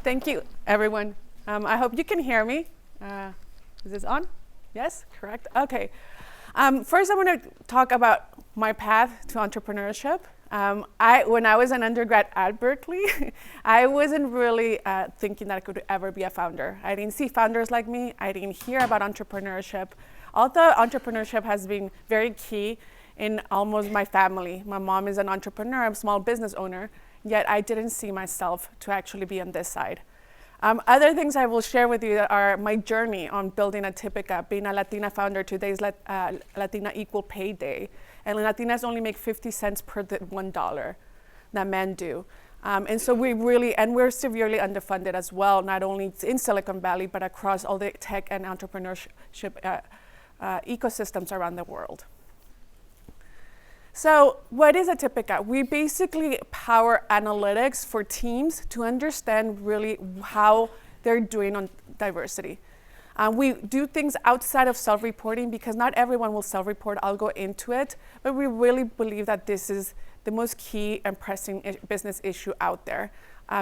Thank you, everyone. I hope you can hear me. Is this on? Yes, correct. Okay. First, I want to talk about my path to entrepreneurship. When I was an undergrad at Berkeley, I wasn't really thinking that I could ever be a founder. I didn't see founders like me. I didn't hear about entrepreneurship. Although entrepreneurship has been very key in almost my family. My mom is an entrepreneur, I'm a small business owner, yet I didn't see myself to actually be on this side. Other things I will share with you are my journey on building Atipica, being a Latina founder. Today's Latina Equal Pay Day. And Latinas only make 50 cents per the $1 that men do. And so we're severely underfunded as well, not only in Silicon Valley, but across all the tech and entrepreneurship ecosystems around the world. So what is Atipica? We basically power analytics for teams to understand really how they're doing on diversity. We do things outside of self-reporting because not everyone will self-report. I'll go into it, but we really believe that this is the most key and pressing business issue out there.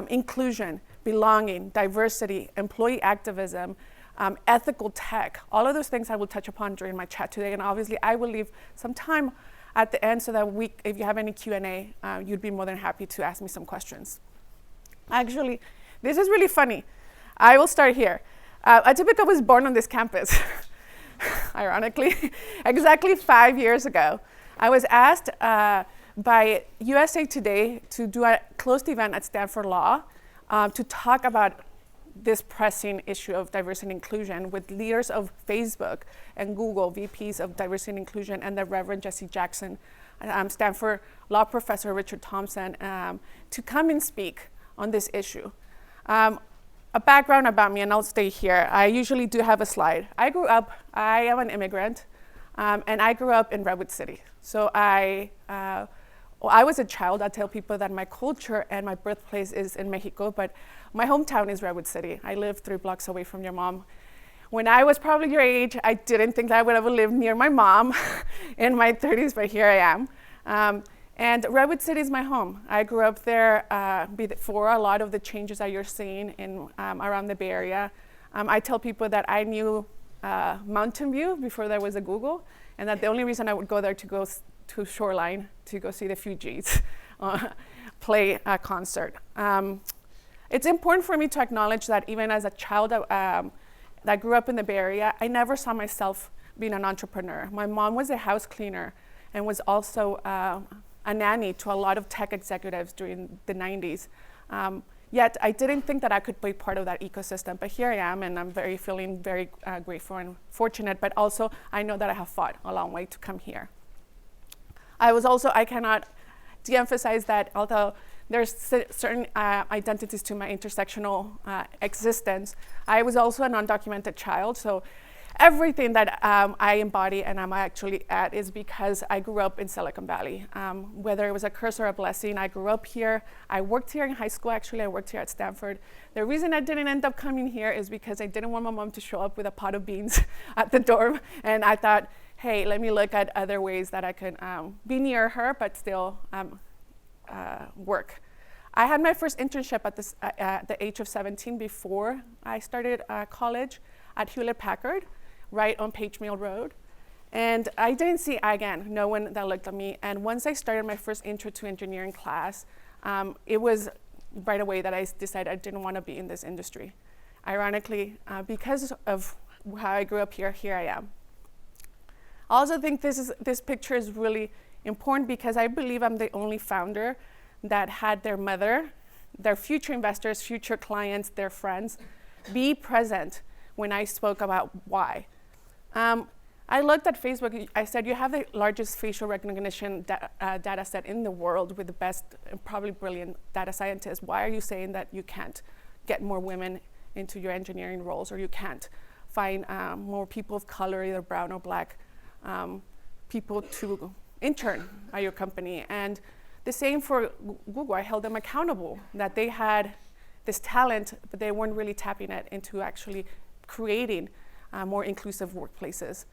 Inclusion, belonging, diversity, employee activism, ethical tech, all of those things I will touch upon during my chat today. And obviously I will leave some time at the end so that if you have any Q&A, you'd be more than happy to ask me some questions. Actually, this is really funny. I will start here. Atipica was born on this campus, ironically, exactly 5 years ago. I was asked by USA Today to do a closed event at Stanford Law to talk about this pressing issue of diversity and inclusion with leaders of Facebook and Google, VPs of diversity and inclusion, and the Reverend Jesse Jackson, Stanford law professor Richard Thompson, to come and speak on this issue. A background about me, and I'll stay here. I usually do have a slide. I am an immigrant, and I grew up in Redwood City. So I was a child. I tell people that my culture and my birthplace is in Mexico, but my hometown is Redwood City. I live 3 blocks away from your mom. When I was probably your age, I didn't think that I would ever live near my mom in my 30s, but here I am. And Redwood City is my home. I grew up there before a lot of the changes that you're seeing around the Bay Area. I tell people that I knew Mountain View before there was a Google, and that the only reason I would go there to go to Shoreline to go see the Fugees play a concert. It's important for me to acknowledge that even as a child that grew up in the Bay Area, I never saw myself being an entrepreneur. My mom was a house cleaner and was also a nanny to a lot of tech executives during the 90s. Yet I didn't think that I could be part of that ecosystem, but here I am, and I'm feeling very grateful and fortunate, but also I know that I have fought a long way to come here. I cannot de-emphasize that although there's certain identities to my intersectional existence, I was also an undocumented child, so everything that I embody and I'm actually at is because I grew up in Silicon Valley. Whether it was a curse or a blessing, I grew up here. I worked here in high school, actually. I worked here at Stanford. The reason I didn't end up coming here is because I didn't want my mom to show up with a pot of beans at the dorm. And I thought, hey, let me look at other ways that I could be near her, but still work. I had my first internship at the age of 17 before I started college at Hewlett-Packard, right on Page Mill Road. And I didn't see, again, no one that looked at me. And once I started my first intro to engineering class, it was right away that I decided I didn't want to be in this industry. Ironically, because of how I grew up here I am. I also think this picture is really important because I believe I'm the only founder that had their mother, their future investors, future clients, their friends, be present when I spoke about why. I looked at Facebook. I said, you have the largest facial recognition data set in the world with the best and probably brilliant data scientists. Why are you saying that you can't get more women into your engineering roles, or you can't find more people of color, either brown or black, people to intern at your company? And the same for Google. I held them accountable that they had this talent, but they weren't really tapping it into actually creating more inclusive workplaces.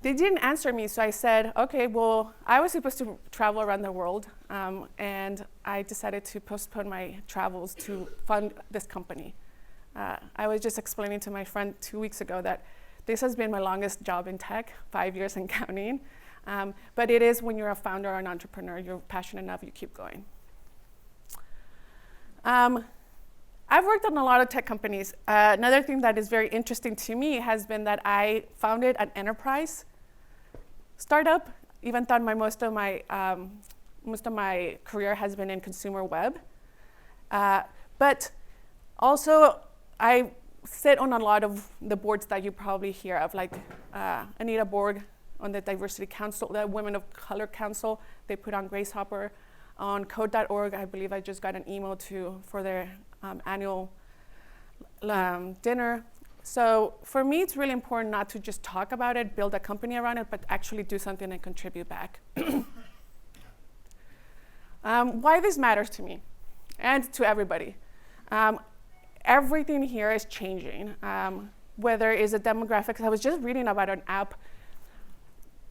they didn't answer me, so I said, okay, well, I was supposed to travel around the world, and I decided to postpone my travels to fund this company. I was just explaining to my friend 2 weeks ago that this has been my longest job in tech, 5 years and counting. But it is when you're a founder or an entrepreneur, you're passionate enough, you keep going. I've worked on a lot of tech companies. Another thing that is very interesting to me has been that I founded an enterprise startup, even though most of my career has been in consumer web. But also, I sit on a lot of the boards that you probably hear of, like Anita Borg on the Diversity Council, the Women of Color Council. They put on Grace Hopper. On code.org, I believe I just got an email for their annual dinner. So for me, it's really important not to just talk about it, build a company around it, but actually do something and contribute back. Why this matters to me and to everybody. Everything here is changing. Whether it's a demographic, I was just reading about an app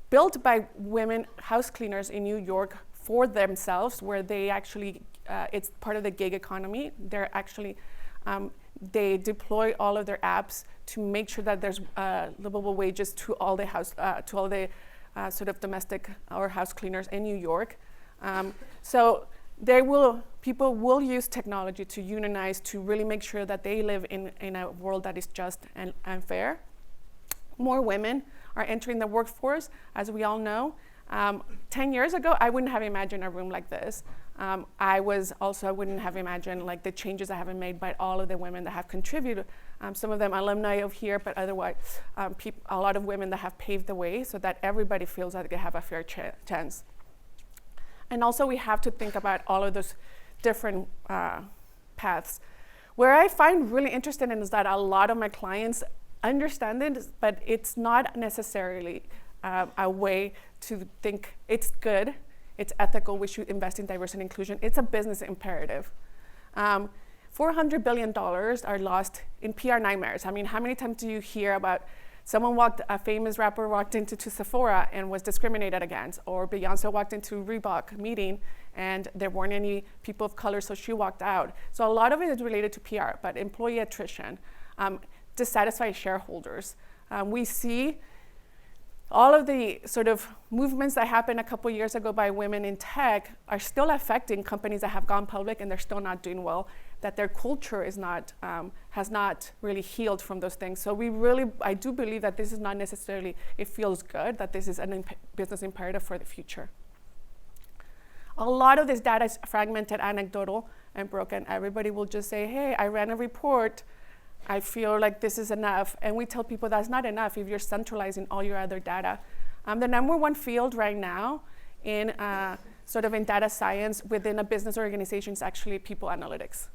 built by women house cleaners in New York for themselves, where they actually, it's part of the gig economy. They're actually, they deploy all of their apps to make sure that there's livable wages to all the sort of domestic or house cleaners in New York. So people will use technology to unionize, to really make sure that they live in a world that is just and fair. More women are entering the workforce, as we all know. 10 years ago, I wouldn't have imagined a room like this. I wouldn't have imagined like the changes that have been made by all of the women that have contributed. Some of them alumni of here, but otherwise, a lot of women that have paved the way so that everybody feels like they have a fair chance. And also, we have to think about all of those different paths. Where I find really interesting is that a lot of my clients understand it, but it's not necessarily a way to think it's good, it's ethical, we should invest in diversity and inclusion. It's a business imperative. $400 billion are lost in PR nightmares. I mean, how many times do you hear about a famous rapper walked into Sephora and was discriminated against, or Beyonce walked into Reebok meeting and there weren't any people of color, so she walked out. So a lot of it is related to PR, but employee attrition, dissatisfied shareholders. We see all of the sort of movements that happened a couple years ago by women in tech are still affecting companies that have gone public and they're still not doing well, that their culture is not, has not really healed from those things. So I do believe that this is not necessarily, it feels good, that this is a business imperative for the future. A lot of this data is fragmented, anecdotal, and broken. Everybody will just say, hey, I ran a report, I feel like this is enough. And we tell people that's not enough if you're centralizing all your other data. The number one field right now in in data science within a business organization is actually people analytics.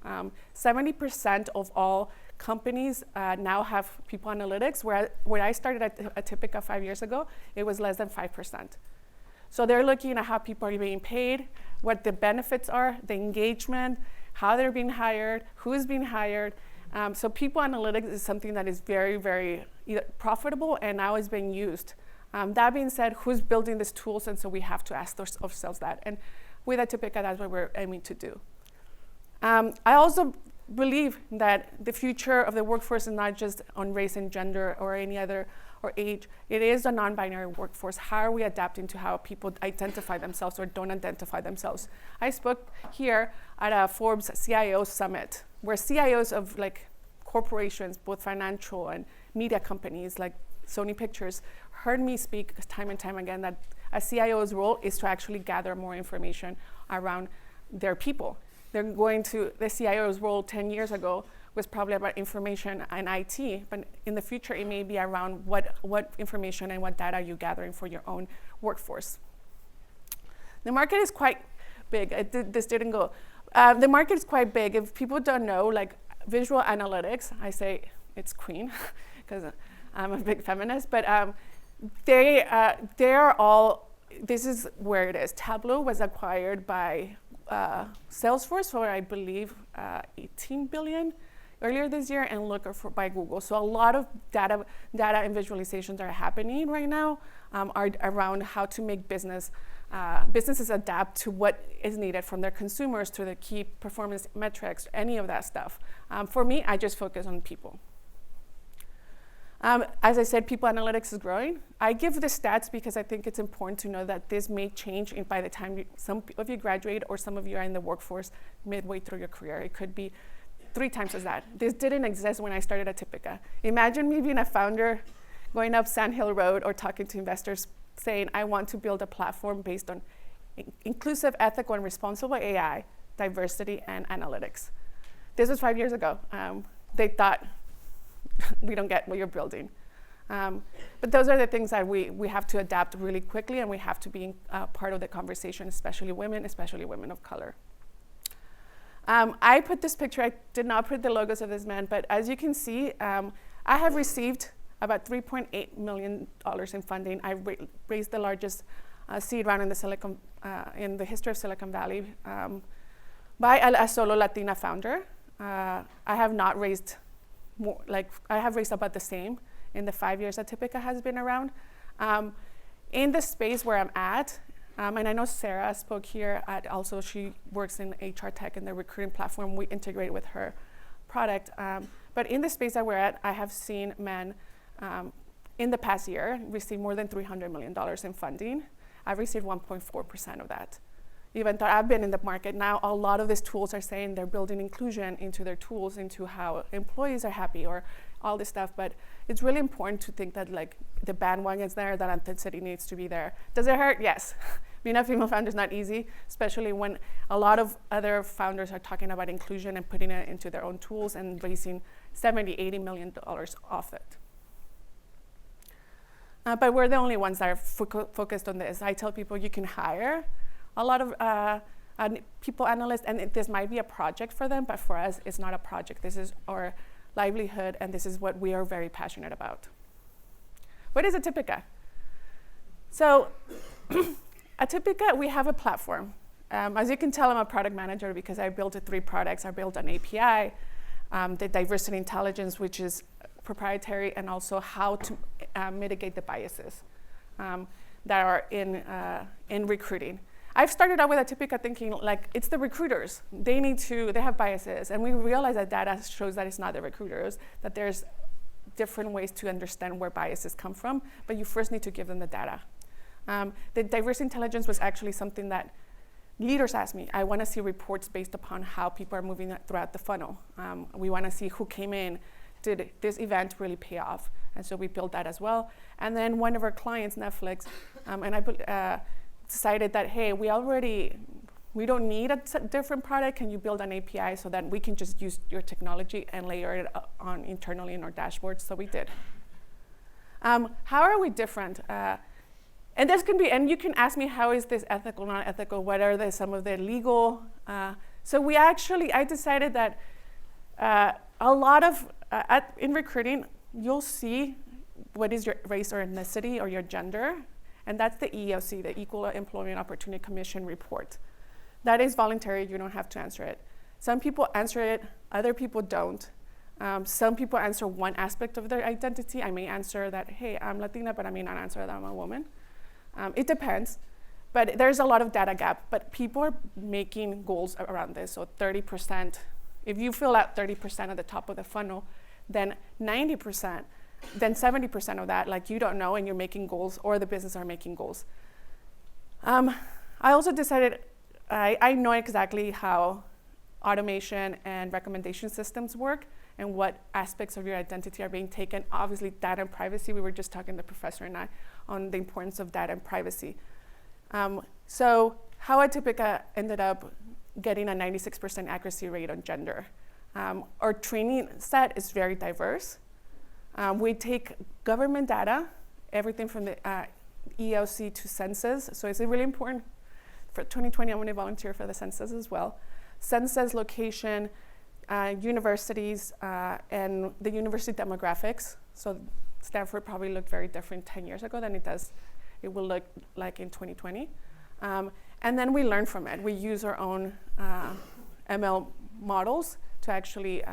70% of all companies now have people analytics, where I started at Atipica 5 years ago, it was less than 5%. So they're looking at how people are being paid, what the benefits are, the engagement, how they're being hired, who's being hired. So people analytics is something that is very, very profitable and now is being used. That being said, who's building these tools? And so we have to ask ourselves that. And with Atipica, that's what we're aiming to do. I also believe that the future of the workforce is not just on race and gender or any other, or age. It is a non-binary workforce. How are we adapting to how people identify themselves or don't identify themselves? I spoke here at a Forbes CIO summit, where CIOs of corporations, both financial and media companies like Sony Pictures, heard me speak time and time again that a CIO's role is to actually gather more information around their people. The CIO's role 10 years ago was probably about information and IT, but in the future it may be around what information and what data you're gathering for your own workforce. The market is quite big. This didn't go. The market is quite big. If people don't know, visual analytics, I say it's queen, because I'm a big feminist, but they are all, this is where it is. Tableau was acquired by Salesforce for, I believe, 18 billion. earlier this year and Looker by Google. So a lot of data and visualizations are happening right now are around how to make businesses adapt to what is needed from their consumers, to the key performance metrics, any of that stuff. For me, I just focus on people. As I said, people analytics is growing. I give the stats because I think it's important to know that this may change by the time some of you graduate or some of you are in the workforce midway through your career. It could be 3 times as that. This didn't exist when I started Atipica. Imagine me being a founder, going up Sand Hill Road or talking to investors saying, I want to build a platform based on inclusive, ethical, and responsible AI, diversity, and analytics. This was 5 years ago. They thought, we don't get what you're building. But those are the things that we have to adapt really quickly, and we have to be part of the conversation, especially women of color. I put this picture, I did not put the logos of this man, but as you can see, I have received about $3.8 million in funding. I raised the largest seed round in the history of Silicon Valley by a solo Latina founder. I have not raised more, I have raised about the same in the 5 years that Atipica has been around. In the space where I'm at, and I know Sarah spoke here, also she works in HR tech and the recruiting platform. We integrate with her product. But in the space that we're at, I have seen men in the past year receive more than $300 million in funding. I've received 1.4% of that. Even though I've been in the market now, a lot of these tools are saying they're building inclusion into their tools, into how employees are happy or all this stuff. But it's really important to think that the bandwagon's there, that authenticity needs to be there. Does it hurt? Yes. Being a female founder is not easy, especially when a lot of other founders are talking about inclusion and putting it into their own tools and raising $70, $80 million off it. But we're the only ones that are focused on this. I tell people you can hire a lot of people analysts, and this might be a project for them, but for us, it's not a project. This is our livelihood, and this is what we are very passionate about. What is Atipica? So Atipica, we have a platform. As you can tell, I'm a product manager because I built 3 products. I built an API, the diversity intelligence, which is proprietary, and also how to mitigate the biases that are in recruiting. I've started out with Atipica thinking it's the recruiters. They have biases. And we realize that data shows that it's not the recruiters, that there's different ways to understand where biases come from, but you first need to give them the data. The diversity intelligence was actually something that leaders asked me. I want to see reports based upon how people are moving throughout the funnel. We want to see who came in. Did this event really pay off? And so we built that as well. And then one of our clients, Netflix, and I decided that, hey, we don't need a different product. Can you build an API so that we can just use your technology and layer it on internally in our dashboards? So we did. How are we different? And this can be, and you can ask me, how is this ethical, not ethical? What are some of the legal? So I decided that a lot of, in recruiting, you'll see what is your race or ethnicity or your gender. And that's the EEOC, the Equal Employment Opportunity Commission report. That is voluntary, you don't have to answer it. Some people answer it, other people don't. Some people answer one aspect of their identity. I may answer that, hey, I'm Latina, but I may not answer that I'm a woman. It depends, but there's a lot of data gap, but people are making goals around this. So 30%, if you fill out 30% at the top of the funnel, then 90%, then 70% of that, you don't know and you're making goals, or the business are making goals. I also decided, I know exactly how automation and recommendation systems work and what aspects of your identity are being taken. Obviously, data and privacy, we were just talking, the professor and I, on the importance of data and privacy. So how Atipica ended up getting a 96% accuracy rate on gender. Our training set is very diverse. We take government data, everything from the EOC to census. So it's really important. For 2020, I'm going to volunteer for the census as well. Census, location, universities, and the university demographics. So Stanford probably looked very different 10 years ago than it will look like in 2020. And then we learn from it. We use our own ML models to actually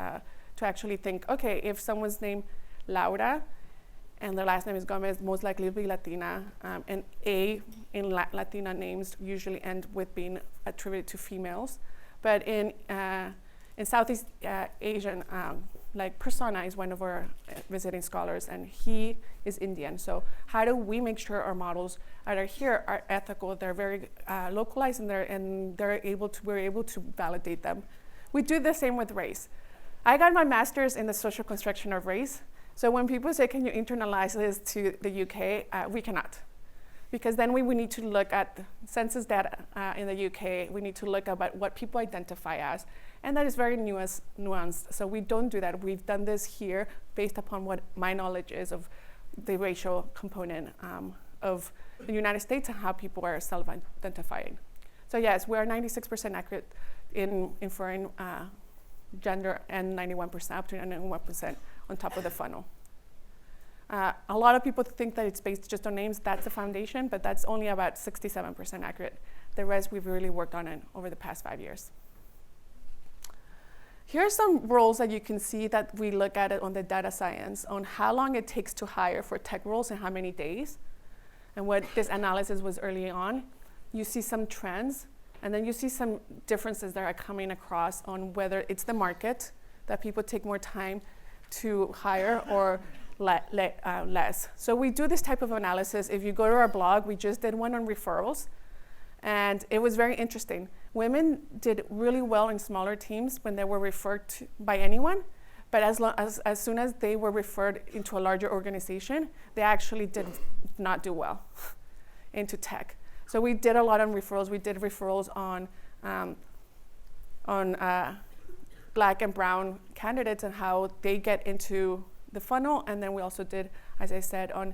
to actually think, okay, if someone's named Laura and their last name is Gomez, most likely it'll be Latina, and A in Latina names usually end with being attributed to females. But in Southeast Asian, like Prasanna is one of our visiting scholars, and he is Indian. So how do we make sure our models that are here are ethical? They're very localized, and we're able to validate them. We do the same with race. I got my master's in the social construction of race. So when people say, can you internalize this to the UK? We cannot. Because then we need to look at census data in the UK. We need to look about what people identify as. And that is very nuanced. So we don't do that. We've done this here based upon what my knowledge is of the racial component of the United States and how people are self-identifying. So yes, we are 96% accurate in inferring gender, and 91%, up to 91% on top of the funnel. A lot of people think that it's based just on names. That's the foundation, but that's only about 67% accurate. The rest we've really worked on it over the past 5 years. Here are some roles that you can see that we look at it on the data science, on how long it takes to hire for tech roles and how many days. And what this analysis was early on. You see some trends, and then you see some differences that are coming across on whether it's the market, that people take more time to hire, or less. So we do this type of analysis. If you go to our blog, we just did one on referrals, and it was very interesting. Women did really well in smaller teams when they were referred to by anyone, but as soon as they were referred into a larger organization, they actually did not do well into tech. So we did a lot on referrals. We did referrals on Black and brown candidates and how they get into the funnel. And then we also did, as I said, on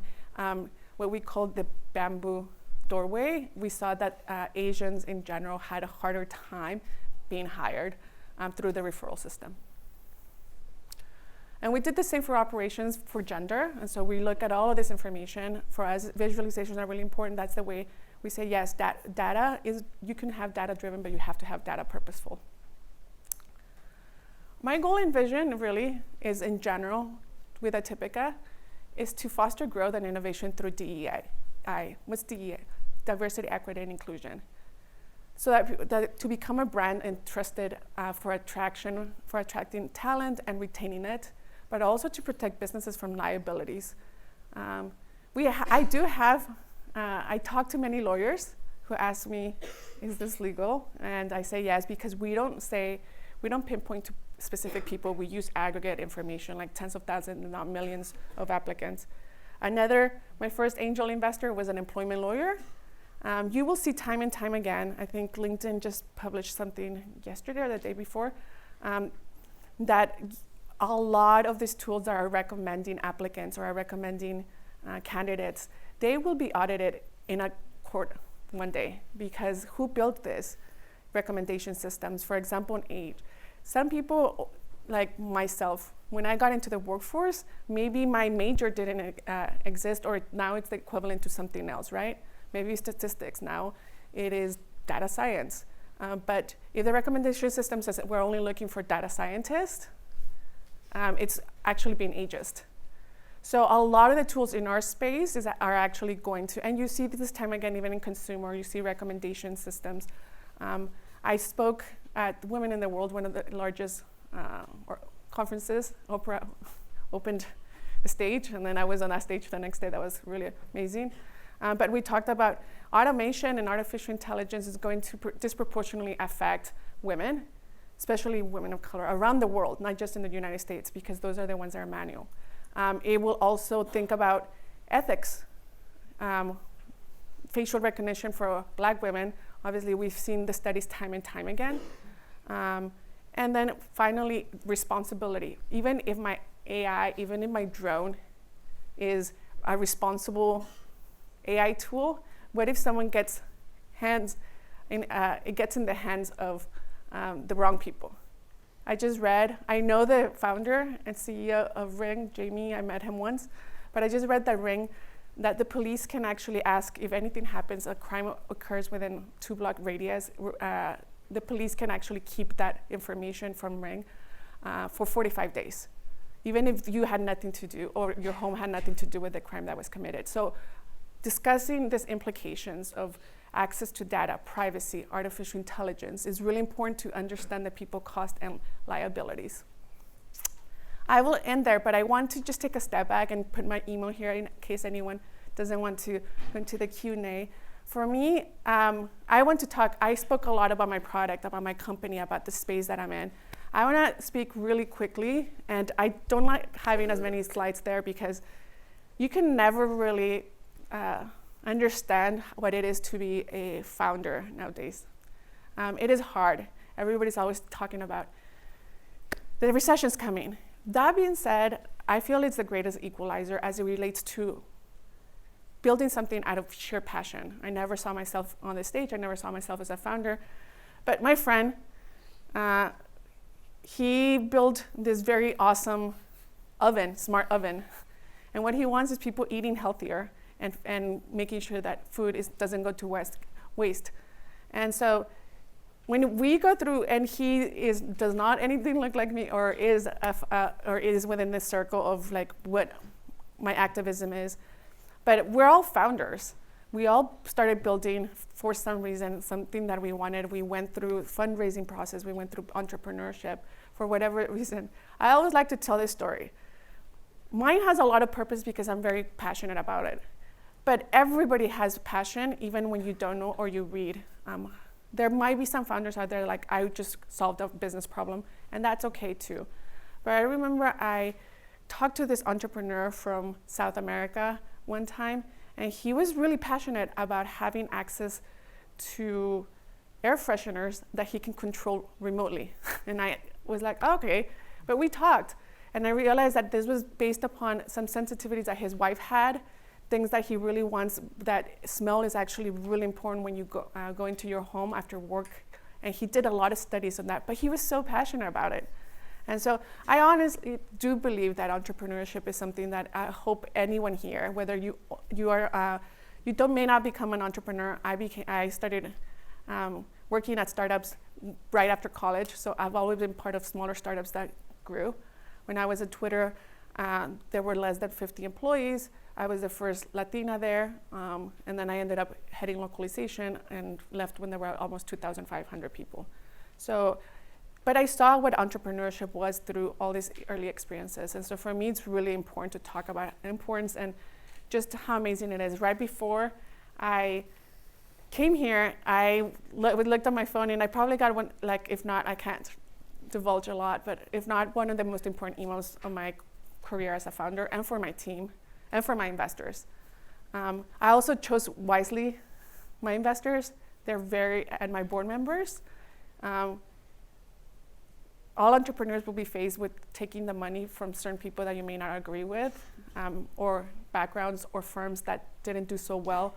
what we called the bamboo doorway. We saw that Asians in general had a harder time being hired through the referral system. And we did the same for operations for gender. And so we look at all of this information. For us, visualizations are really important. That's the way we say, yes, data is, you can have data driven, but you have to have data purposeful. My goal and vision really is, in general, with Atipica, is to foster growth and innovation through DEI. What's DEI? Diversity, equity, and inclusion. So that to become a brand and trusted for attracting talent and retaining it, but also to protect businesses from liabilities. I talk to many lawyers who ask me, is this legal? And I say yes, because we don't pinpoint to specific people. We use aggregate information, like tens of thousands and not millions of applicants. My first angel investor was an employment lawyer. You will see time and time again, I think LinkedIn just published something yesterday or the day before, that a lot of these tools that are recommending applicants or are recommending candidates, they will be audited in a court one day, because who built this recommendation systems? For example, in age. Some people, like myself, when I got into the workforce, maybe my major didn't exist, or now it's the equivalent to something else, right? Maybe statistics, now it is data science. But if the recommendation system says that we're only looking for data scientists, it's actually being ageist. So a lot of the tools in our space are actually going to, and you see this time again, even in consumer, you see recommendation systems. I spoke at Women in the World, one of the largest conferences. Oprah opened the stage, and then I was on that stage the next day. That was really amazing. But we talked about automation and artificial intelligence is going to disproportionately affect women, especially women of color around the world, not just in the United States, because those are the ones that are manual. It will also think about ethics, facial recognition for Black women. Obviously, we've seen the studies time and time again. And then finally, responsibility. Even if my AI, even if my drone is a responsible AI tool, what if someone gets it gets in the hands of the wrong people? I know the founder and CEO of Ring, Jamie, I met him once, but I just read that Ring, that the police can actually ask if anything happens, a crime occurs within 2-block radius, the police can actually keep that information from Ring. for 45 days, even if you had nothing to do or your home had nothing to do with the crime that was committed. So discussing these implications of access to data, privacy, artificial intelligence is really important to understand the people cost and liabilities. I will end there, but I want to just take a step back and put my email here in case anyone doesn't want to go into the Q&A. For me, I want to talk, I spoke a lot about my product, about my company, about the space that I'm in. I want to speak really quickly, and I don't like having as many slides there because you can never really understand what it is to be a founder nowadays. It is hard. Everybody's always talking about the recession's coming. That being said, I feel it's the greatest equalizer as it relates to building something out of sheer passion. I never saw myself on the stage. I never saw myself as a founder. But my friend, he built this very awesome oven, smart oven. And what he wants is people eating healthier and making sure that food doesn't go to waste. And so when we go through, and he does not anything look like me, or is within this circle of like what my activism is, but we're all founders. We all started building for some reason, something that we wanted. We went through fundraising process. We went through entrepreneurship for whatever reason. I always like to tell this story. Mine has a lot of purpose because I'm very passionate about it. But everybody has passion, even when you don't know or you read. There might be some founders out there like, I just solved a business problem, and that's okay too. But I remember I talked to this entrepreneur from South America one time, and he was really passionate about having access to air fresheners that he can control remotely. And I was like, okay, but we talked. And I realized that this was based upon some sensitivities that his wife had, things that he really wants, that smell is actually really important when you go into your home after work. And he did a lot of studies on that, but he was so passionate about it. And so I honestly do believe that entrepreneurship is something that I hope anyone here, whether you may not become an entrepreneur. I started working at startups right after college, so I've always been part of smaller startups that grew. When I was at Twitter, there were less than 50 employees. I was the first Latina there, and then I ended up heading localization and left when there were almost 2,500 people. So, but I saw what entrepreneurship was through all these early experiences. And so for me, it's really important to talk about importance and just how amazing it is. Right before I came here, I looked at my phone, and I probably got one, like, if not, I can't divulge a lot, but if not, one of the most important emails of my career as a founder, and for my team, and for my investors. I also chose wisely my investors. And my board members. All entrepreneurs will be faced with taking the money from certain people that you may not agree with, or backgrounds or firms that didn't do so well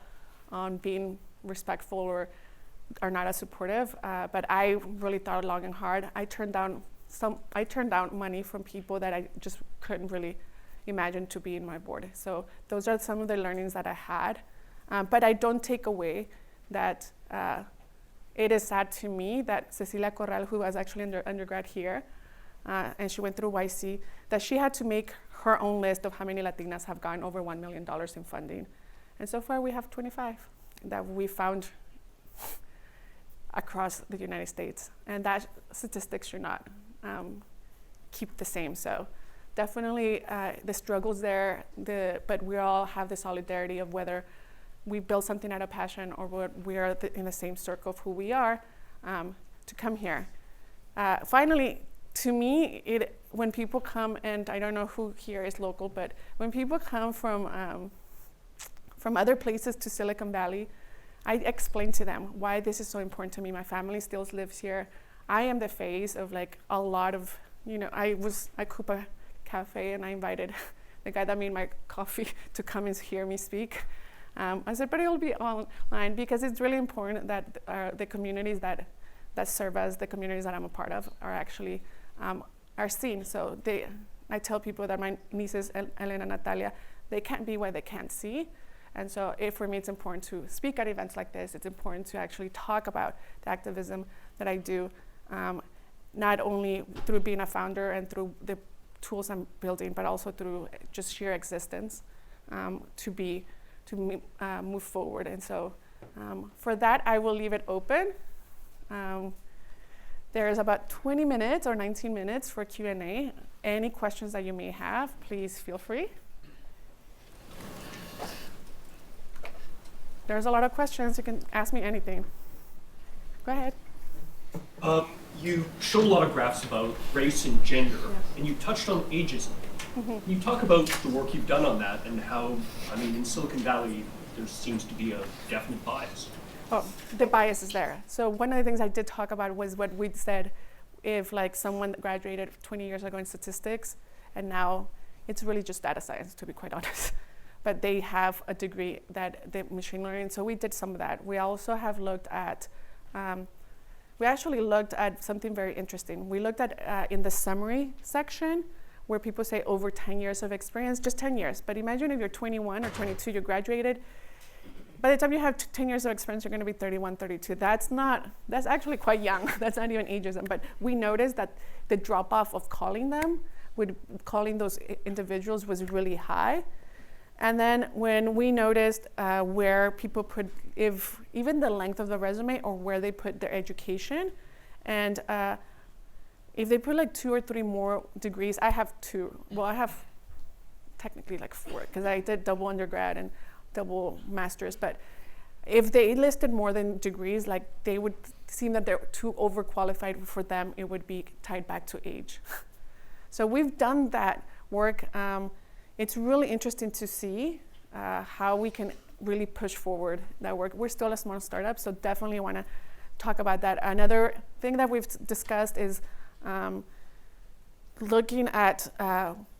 on being respectful or are not as supportive. But I really thought long and hard. I turned down money from people that I just couldn't really imagine to be in my board. So those are some of the learnings that I had. But I don't take away that it is sad to me that Cecilia Corral, who was actually undergrad here, and she went through YC, that she had to make her own list of how many Latinas have gotten over $1 million in funding. And so far we have 25 that we found across the United States. And that statistics should not keep the same. So definitely the struggles there, but we all have the solidarity of whether we build something out of passion or we are in the same circle of who we are to come here. Finally, to me, when people come, and I don't know who here is local, but when people come from other places to Silicon Valley, I explain to them why this is so important to me. My family still lives here. I am the face of like a lot of, I Coupa Cafe, and I invited the guy that made my coffee to come and hear me speak. I said, but it'll be online because it's really important that the communities that serve us, the communities that I'm a part of, are actually are seen. So I tell people that my nieces, Elena and Natalia, they can't be what they can't see. And so for me, it's important to speak at events like this. It's important to actually talk about the activism that I do. not only through being a founder and through the tools I'm building, but also through just sheer existence to move forward. And so for that, I will leave it open. There is about 20 minutes or 19 minutes for Q&A. Any questions that you may have, please feel free. There's a lot of questions. You can ask me anything. Go ahead. You showed a lot of graphs about race and gender, and you touched on ageism. Can you talk about the work you've done on that and how, in Silicon Valley, there seems to be a definite bias? Oh, the bias is there. So one of the things I did talk about was what we'd said, if like someone graduated 20 years ago in statistics, and now it's really just data science, to be quite honest. But they have a degree that the machine learning, so we did some of that. We also have looked at, we actually looked at something very interesting. We looked at in the summary section, where people say over 10 years of experience, just 10 years. But imagine if you're 21 or 22, you graduated. By the time you have 10 years of experience, you're gonna be 31, 32. That's actually quite young. That's not even ageism. But we noticed that the drop off of calling those individuals was really high. And then when we noticed where people put, even the length of the resume or where they put their education, and if they put like 2 or 3 more degrees, I have 2. Well, I have technically like 4, because I did double undergrad and double master's. But if they listed more than degrees, like they would seem that they're too overqualified for them, it would be tied back to age. So we've done that work. It's really interesting to see how we can really push forward that work. We're still a small startup, so definitely want to talk about that. Another thing that we've discussed is looking at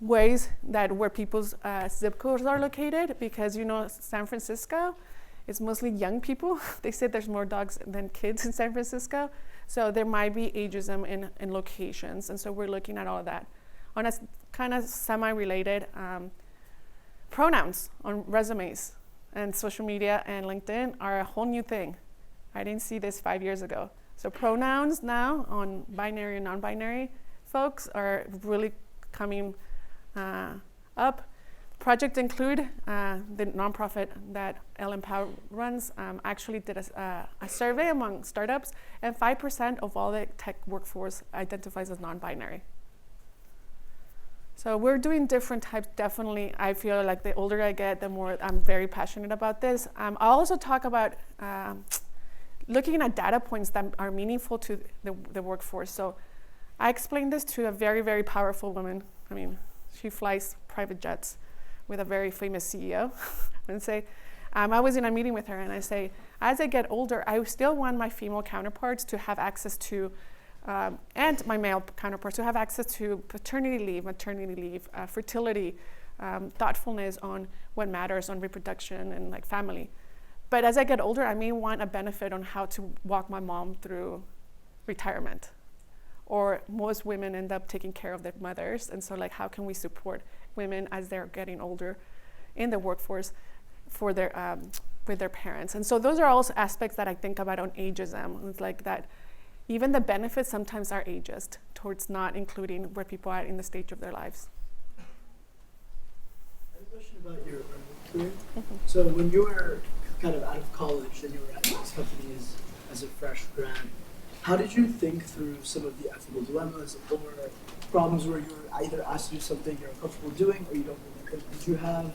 ways that where people's zip codes are located, because San Francisco is mostly young people. They say there's more dogs than kids in San Francisco, so there might be ageism in locations, and so we're looking at all of that. On a kind of semi-related, pronouns on resumes and social media and LinkedIn are a whole new thing. I didn't see this 5 years ago. So pronouns now on binary and non-binary folks are really coming up. Project Include, the nonprofit that Ellen Powell runs, actually did a survey among startups, and 5% of all the tech workforce identifies as non-binary. So we're doing different types. Definitely, I feel like the older I get, the more I'm very passionate about this. I'll also talk about looking at data points that are meaningful to the workforce. So I explained this to a very, very powerful woman. She flies private jets with a very famous CEO. And say, I was in a meeting with her, and I say, as I get older, I still want my female counterparts to have access to and my male counterparts to have access to paternity leave, maternity leave, fertility, thoughtfulness on what matters on reproduction and like family. But as I get older, I may want a benefit on how to walk my mom through retirement. Or most women end up taking care of their mothers, and so like how can we support women as they're getting older in the workforce for their with their parents? And so those are also aspects that I think about on ageism. It's like that. Even the benefits sometimes are ageist towards not including where people are in the stage of their lives. I have a question about your career. So when you were kind of out of college and you were at these companies as a fresh grad, how did you think through some of the ethical dilemmas or problems where you're either asked to do something you're uncomfortable doing or you don't really think? Did you have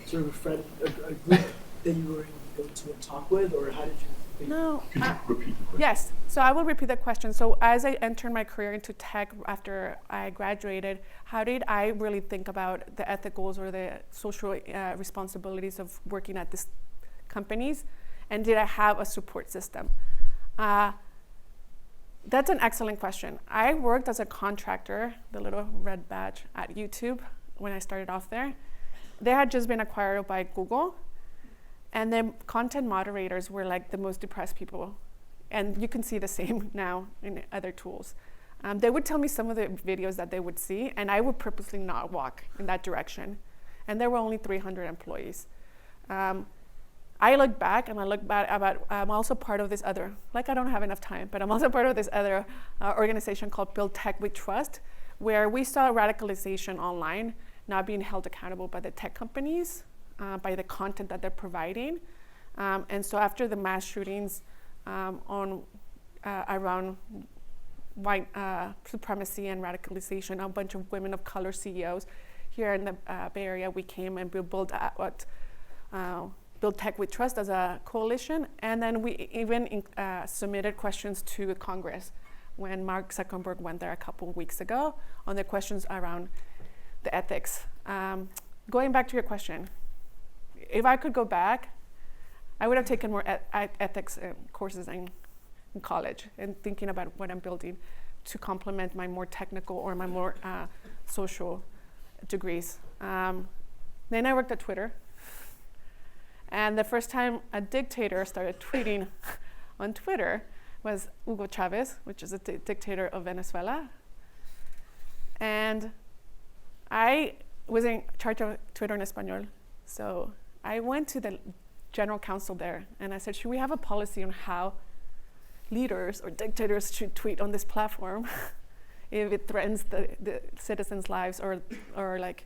sort of a friend, a group that you were able to go to and talk with, or how did you? No. Could you repeat the question? Yes. So I will repeat the question. So as I entered my career into tech after I graduated, how did I really think about the ethicals or the social responsibilities of working at these companies? And did I have a support system? That's an excellent question. I worked as a contractor, the little red badge, at YouTube when I started off there. They had just been acquired by Google. And the content moderators were like the most depressed people. And you can see the same now in other tools. They would tell me some of the videos that they would see, and I would purposely not walk in that direction. And there were only 300 employees. I look back and I look back about, I'm also part of this other, like I don't have enough time, but I'm also part of this other organization called Build Tech with Trust, where we saw radicalization online not being held accountable by the tech companies, by the content that they're providing. And so after the mass shootings around white supremacy and radicalization, a bunch of women of color CEOs here in the Bay Area, we came and we built Build Tech with Trust as a coalition, and then we even submitted questions to Congress when Mark Zuckerberg went there a couple of weeks ago on the questions around the ethics. Going back to your question, if I could go back, I would have taken more ethics courses in college and thinking about what I'm building to complement my more technical or my more social degrees. Then I worked at Twitter. And the first time a dictator started tweeting on Twitter was Hugo Chavez, which is a dictator of Venezuela. And I was in charge of Twitter en Español. So I went to the general counsel there and I said, should we have a policy on how leaders or dictators should tweet on this platform if it threatens the citizens' lives or like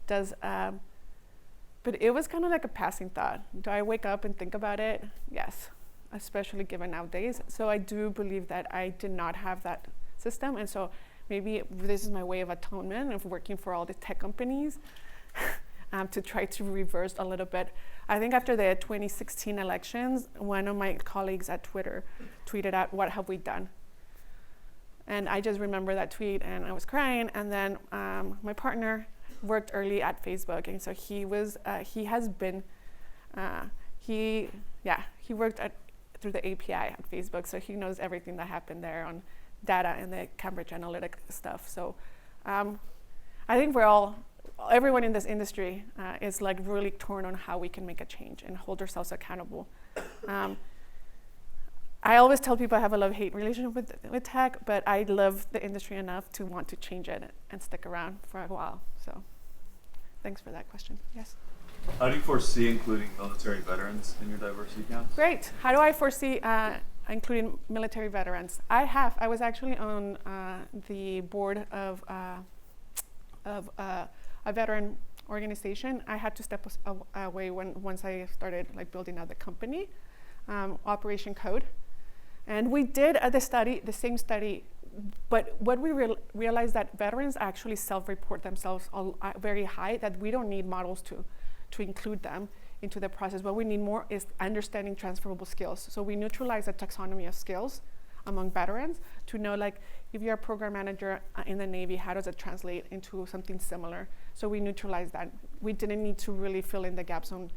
does, but it was kind of like a passing thought. Do I wake up and think about it? Yes, especially given nowadays. So I do believe that I did not have that system. And so maybe this is my way of atonement of working for all the tech companies to try to reverse a little bit. I think after the 2016 elections, one of my colleagues at Twitter tweeted out, "What have we done?" And I just remember that tweet and I was crying. And then my partner worked early at Facebook, and so he worked through the API at Facebook, so he knows everything that happened there on data and the Cambridge Analytica stuff. So I think everyone in this industry is like really torn on how we can make a change and hold ourselves accountable. I always tell people I have a love-hate relationship with tech, but I love the industry enough to want to change it and stick around for a while. So thanks for that question. Yes? How do you foresee including military veterans in your diversity counts? Great. How do I foresee including military veterans? I was actually on the board of a veteran organization. I had to step away once I started like building out the company, Operation Code. And we did the same study, but what we realized that veterans actually self-report themselves very high, that we don't need models to include them into the process. What we need more is understanding transferable skills. So we neutralize the taxonomy of skills among veterans to know, like, if you're a program manager in the Navy, how does it translate into something similar? So we neutralize that. We didn't need to really fill in the gaps on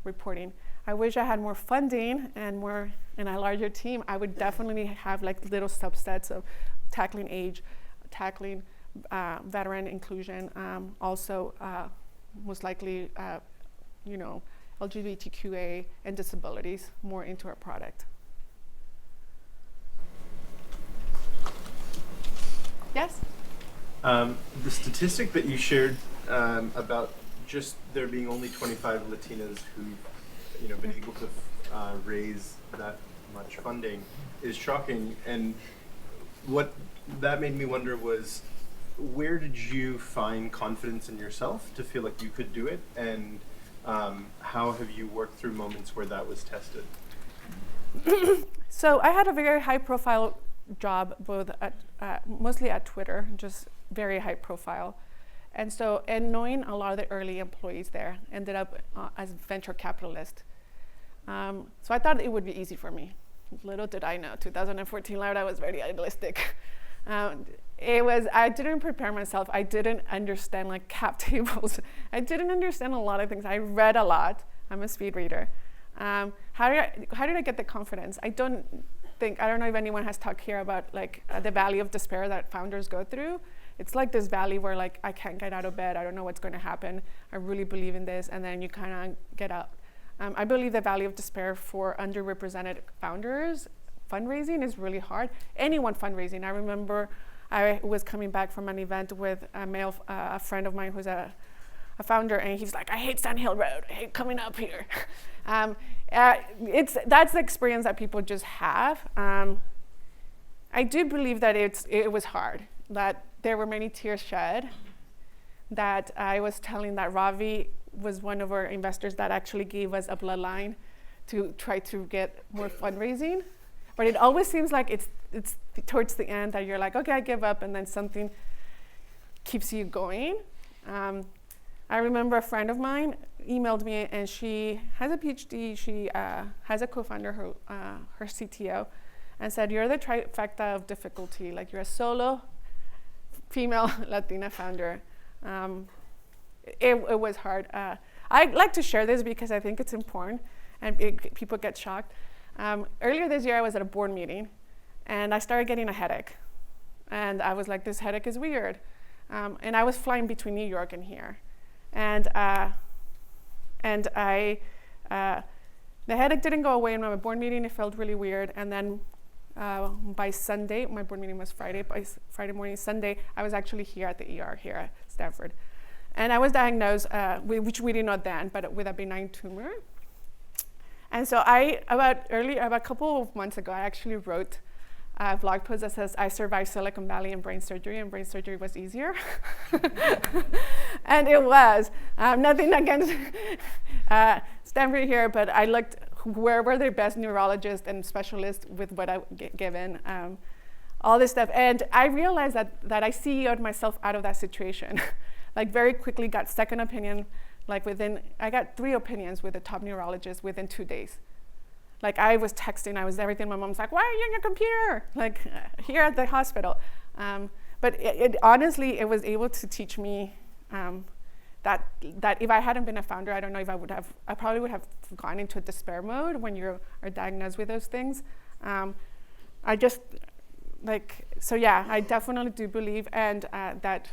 reporting. I wish I had more funding and a larger team. I would definitely have like little subsets of tackling age, tackling veteran inclusion, also most likely, LGBTQA and disabilities more into our product. Yes? The statistic that you shared about just there being only 25 Latinas who've been able to raise that much funding is shocking. And what that made me wonder was, where did you find confidence in yourself to feel like you could do it? And how have you worked through moments where that was tested? So I had a very high profile job, both mostly at Twitter, just very high profile. And knowing a lot of the early employees there, ended up as venture capitalist. So I thought it would be easy for me. Little did I know, 2014 I was very idealistic. I didn't prepare myself. I didn't understand like cap tables. I didn't understand a lot of things. I read a lot. I'm a speed reader. How did I get the confidence? I don't know if anyone has talked here about like the valley of despair that founders go through. It's like this valley where like I can't get out of bed. I don't know what's going to happen. I really believe in this, and then you kind of get out. I believe the valley of despair for underrepresented founders, fundraising is really hard. Anyone fundraising. I remember I was coming back from an event with a friend of mine who's a a founder, and he's like, I hate Sand Hill Road. I hate coming up here. That's the experience that people just have. I do believe that it was hard, that there were many tears shed, that I was telling that Ravi was one of our investors that actually gave us a bloodline to try to get more fundraising. But it always seems like it's towards the end that you're like, okay, I give up, and then something keeps you going. I remember a friend of mine emailed me, and she has a PhD. She has a co-founder, her CTO, and said, you're the trifecta of difficulty. Like, you're a solo female Latina founder. It was hard. I like to share this because I think it's important, and people get shocked. Earlier this year, I was at a board meeting, and I started getting a headache. And I was like, this headache is weird. And I was flying between New York and here. And the headache didn't go away in my board meeting. It felt really weird. And then by Sunday, my board meeting was Friday. By Friday morning, Sunday, I was actually here at the ER here at Stanford. And I was diagnosed, which we didn't know then, but with a benign tumor. And so about a couple of months ago, I actually wrote a blog post that says, I survived Silicon Valley and brain surgery was easier. And it was. Nothing against Stanford here, but I looked where were their best neurologists and specialists with what I given, all this stuff. And I realized that I CEO'd myself out of that situation. Like, very quickly got second opinion. Like, I got 3 opinions with the top neurologist within 2 days. Like, I was texting, I was everything. My mom's like, why are you on your computer? Like, here at the hospital. But honestly, it was able to teach me that if I hadn't been a founder, I don't know if I probably would have gone into a despair mode when you are diagnosed with those things. I definitely do believe that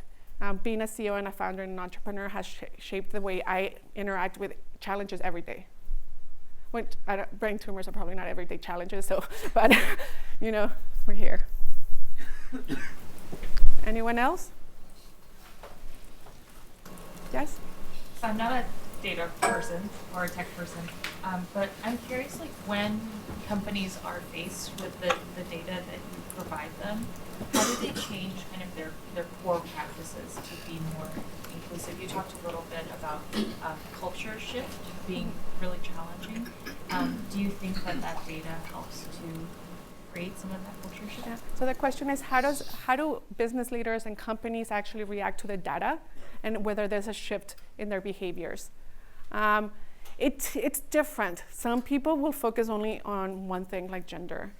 being a CEO and a founder and an entrepreneur has shaped the way I interact with challenges every day. Brain tumors are probably not everyday challenges, but we're here. Anyone else? Yes? So I'm not a data person or a tech person, but I'm curious, like, when companies are faced with the data that you provide them, how do they change kind of their core practices to be more inclusive? You talked a little bit about culture shift being really challenging. Do you think that data helps to create some of that culture shift? Yeah. So the question is, how do business leaders and companies actually react to the data, and whether there's a shift in their behaviors? It's different. Some people will focus only on one thing, like gender.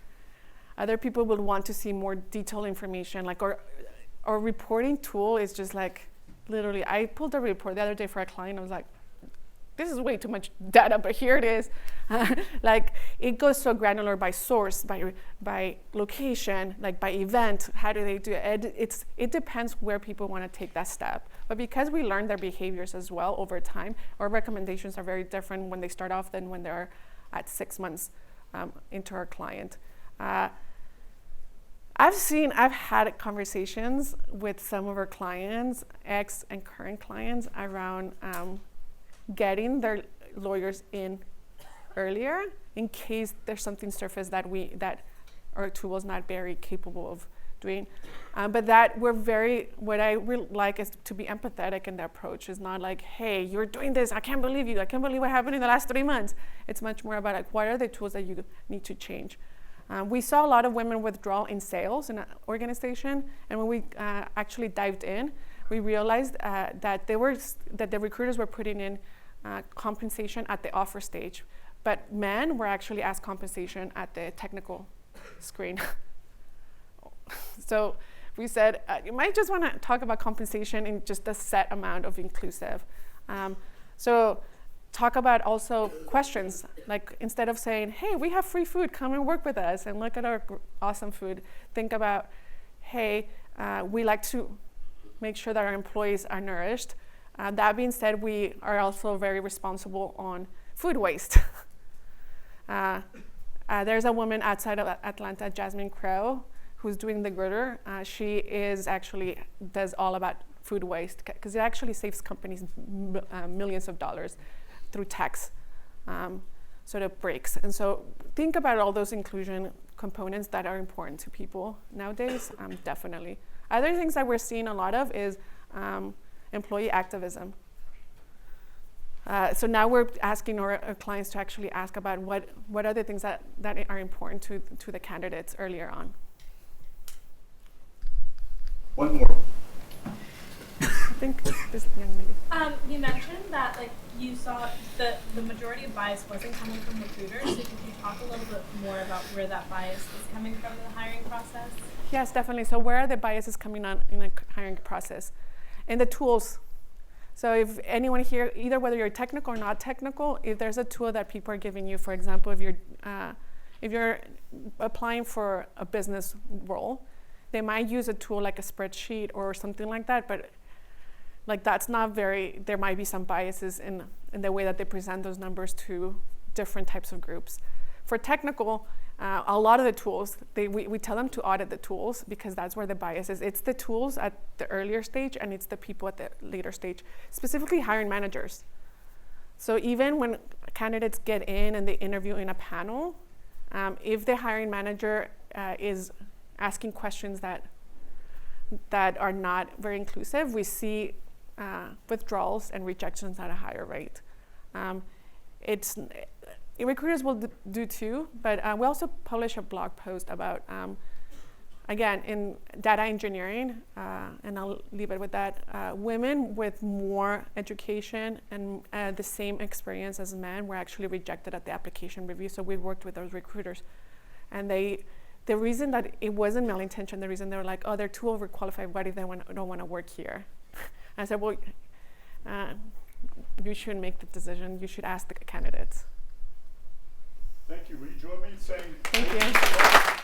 Other people will want to see more detailed information, like our reporting tool is just like, literally, I pulled a report the other day for a client. I was like, this is way too much data, but here it is. Like, it goes so granular by source, by location, like by event. How do they do it? It depends where people want to take that step. But because we learn their behaviors as well over time, our recommendations are very different when they start off than when they're at 6 months into our client. I've had conversations with some of our clients, ex and current clients, around getting their lawyers in earlier in case there's something surfaced that our tool is not very capable of doing. But that what I really like is to be empathetic in the approach. It's not like, hey, you're doing this, I can't believe you, I can't believe what happened in the last 3 months. It's much more about, like, what are the tools that you need to change? We saw a lot of women withdrawal in sales in an organization, and when we actually dived in, we realized that the recruiters were putting in compensation at the offer stage, but men were actually asked compensation at the technical screen. So we said, you might just want to talk about compensation in just a set amount of inclusive. So talk about also questions, like, instead of saying, hey, we have free food, come and work with us and look at our awesome food, think about, hey, we like to make sure that our employees are nourished. That being said, we are also very responsible on food waste. There's a woman outside of Atlanta, Jasmine Crow, who's doing the gritter. She does all about food waste, because it actually saves companies millions of dollars through tax sort of breaks. And so think about all those inclusion components that are important to people nowadays, definitely. Other things that we're seeing a lot of is employee activism. So now we're asking our clients to actually ask about what are the things that are important to the candidates earlier on. One more. I think this young lady. You mentioned that like you saw the majority of bias wasn't coming from recruiters. So could you talk a little bit more about where that bias is coming from in the hiring process? Yes, definitely. So where are the biases coming on in the hiring process? In the tools. So if anyone here, either whether you're technical or not technical, if there's a tool that people are giving you, for example, if you're applying for a business role, they might use a tool like a spreadsheet or something like that, but like that's not very, there might be some biases in the way that they present those numbers to different types of groups. For technical, a lot of the tools, we tell them to audit the tools because that's where the bias is. It's the tools at the earlier stage and it's the people at the later stage, specifically hiring managers. So even when candidates get in and they interview in a panel, if the hiring manager is asking questions that are not very inclusive, we see withdrawals and rejections at a higher rate. Recruiters will do too, but we also publish a blog post about, again, in data engineering, and I'll leave it with that, women with more education and the same experience as men were actually rejected at the application review, so we worked with those recruiters. And the reason that it wasn't malintention, the reason they were like, oh, they're too overqualified, why do they don't want to work here? I said, well, you shouldn't make the decision, you should ask the candidates. Thank you. Will you join me in saying Thank you.